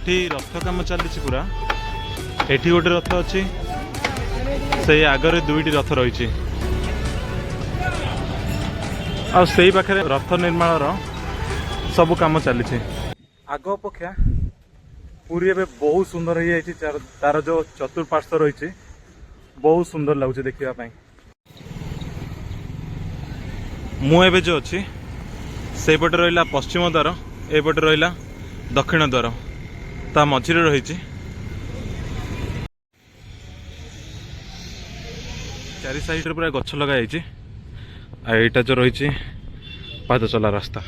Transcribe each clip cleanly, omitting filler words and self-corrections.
एठी रथ काम चली पूरा एठी गोटे रथ अच्छी से आगे दुईटी रथ रही आई पाखे रथ निर्माण सब कम चली आग अपेक्षा पूरी एवं बहुत सुंदर हो जाए तार जो चतुर्पार्श्व रही बहुत सुंदर लगुच देखापी मुझे जो अच्छी से पटे रहा पश्चिम द्वार एपटे रहा दक्षिण द्वार ता मझे रही चारि साइड पूरा गछ लगाई यहाँ जो रही पाद चला रास्ता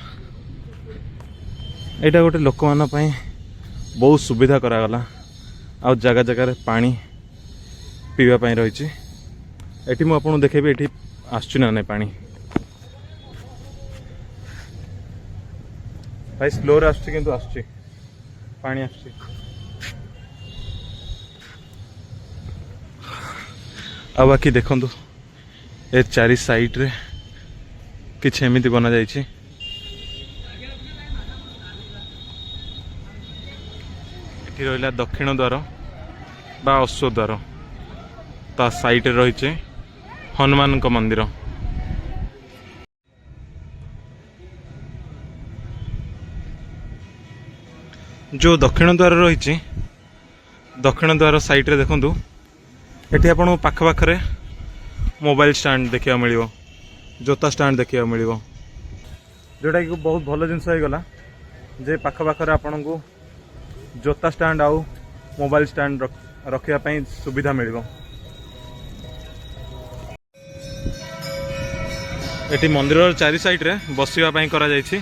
यहाँ गोटे लोक मान बहुत सुविधा करागला आ जगह जगह पानी पीवाई रही ये मुझे देखेबी ये आसुना ना पानी भाई स्लो आसुच्ची पानी आसुच्ची आ बाकी देखु ए चारि साइड रे किछि एमिति बना जाइछि एठी रहिला दक्षिण द्वार बा अश्व द्वार ता साइड रे रहिछि हनुमान को मंदिर जो दक्षिण द्वार रही दक्षिण द्वार साइड रे देखंतु एठी आपन पाख पाखरे मोबाइल स्टैंड देखा मिल जोता स्टैंड देखा मिल जोटा कि बहुत भल जिनस होगला जे पाख पाखरे आपन को जोता स्टैंड आउ मोबाइल स्टैंड रखापी सुविधा मिल एटी मंदिर चारि साइड रे बसिबा करा जायछि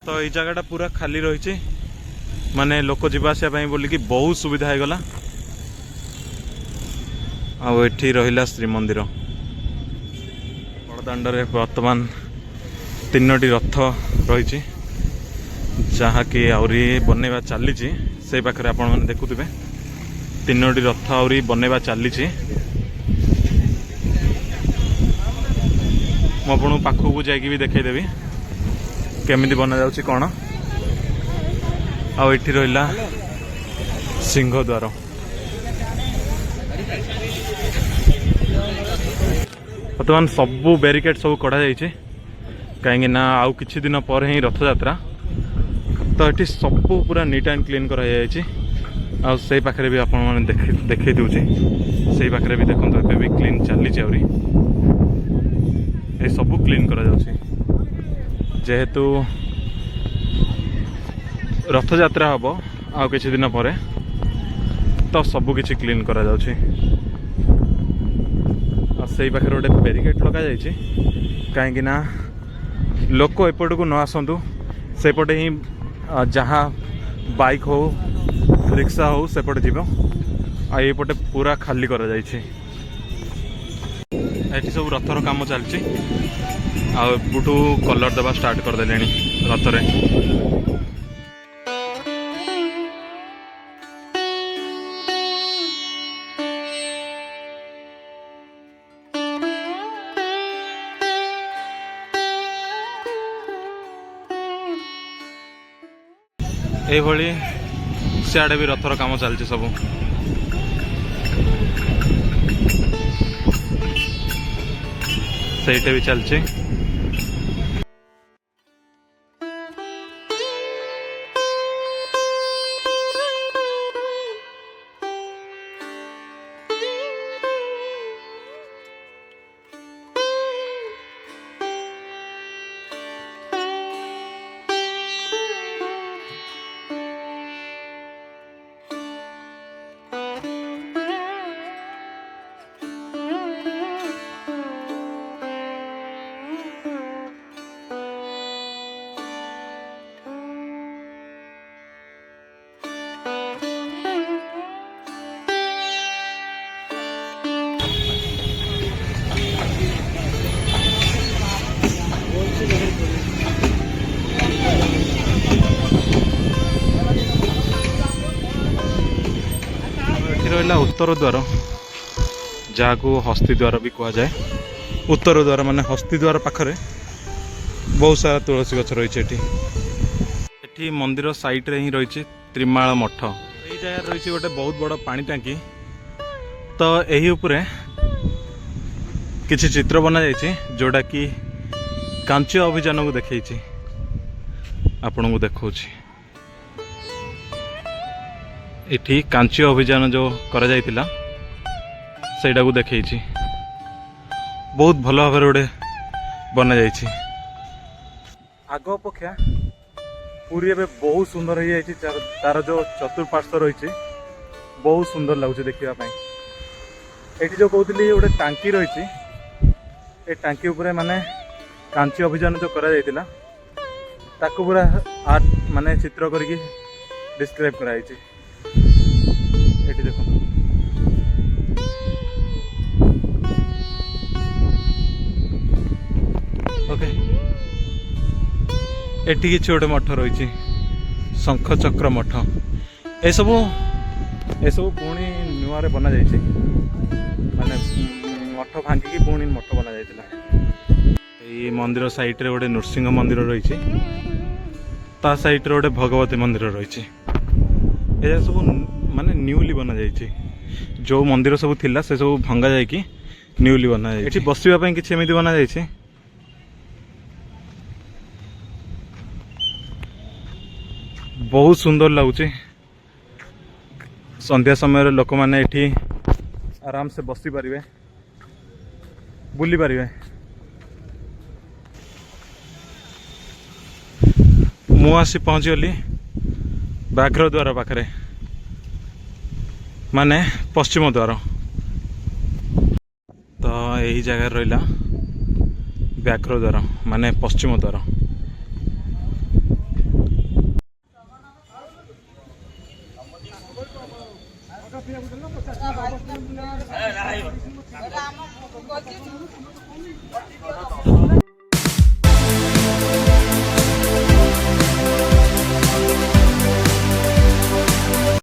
तो ये जगह पूरा खाली रही माने लोक जावासवाई बोलिकी बहुत सुविधा होगला आठी रहा श्रीमंदिर बड़दाण्डे वर्तमान 3टी रथ रही जहाँकि आहरी बनवा चली से पाखे आपण देखुवे 3टी रथ आहरी बनवा चली मुझे पाखक जाकि भी देखईदेवी केमिति बना जाउछि कोन आ एठी रहिला सिंह द्वार वर्तमान सबू बैरिकेड सब कढ़ा जाइए कहीं ना आउ किछि दिन पर ही रथ यात्रा तो ये सबू पूरा नीट एंड क्लीन कर से पाखे भी आपण देखे दूची से पाखे भी देखो ए भी क्लीन चली आहरी ये सबू क्लीन करा जाउछि जेहेतु रथ यात्रा हम आ किछि दिन पर तो सबू किछि क्लीन करा जाउछि से पाखे गोटे बैरिकेड लगा जाइए कहीं ना लोक एपट को न आसतु सेपटे ही जहाँ बाइक हो रिक्शा हो सेपटे जीव आईपटे पूरा खाली करा जाइए ये सब रथर काम चलती आठू कलर देवा स्टार्ट करदे रथरे ये सियाड़े भी रथर काम चलती सब सहीटे भी चलती रहा उत्तर द्वार जहाँ को हस्ती द्वार भी कह जाए उत्तर द्वार माने हस्ती द्वार पाखरे बहुत सारा तुलसी गछ रही एठी मंदिर साइड रे ही रही त्रिमाळ मठ यही जगह रही गोटे बहुत बड़ पानी टांकी तो यही उपरे किछि चित्र बना जाइए जोड़ा कि कांची अभियान को देखी आपण को देखा इठी कांची अभियान जो करा जाइतिला सेटा को देखी बहुत भल भाव गोटे बना जाइए आग अपेक्षा पूरी एवं बहुत सुंदर हो जाए तार जो चतुर्पार्श्व रही बहुत सुंदर लगुच देखापी ये जो कहती गोटे टांकी रही टांकी उपरे माने कांची अभियान जो करा जाइतिला ताकू पूरा आर्ट माने चित्र करके डिस्क्राइब कराई देखो ओके एटी किसी गोटे मठ रही शंख चक्र मठ ए सब पुणी नुआ बना जाइए माने मठ भांगिकी पुणी मठ बना जाइतिला ये मंदिर साइड रे गोटे नृसिंह मंदिर रही ता साइड रे गोटे भगवती मंदिर रही सब माने न्यूली बना जाइए जो मंदिर सब थिला से सब भंगा जाइए न्यूली बना जाइए एठी बसिबा पई किछि एमिति बना जाइए बहुत सुंदर लगुच संध्या समय लोक मैंने एठी आराम से बसी पारिबे बुली पारिबे मु आसी पहुँची गली व्याघ्र द्वार पाखरे माने पश्चिम द्वार तो यही जगह रहा व्याघ्र द्वार माने पश्चिम द्वार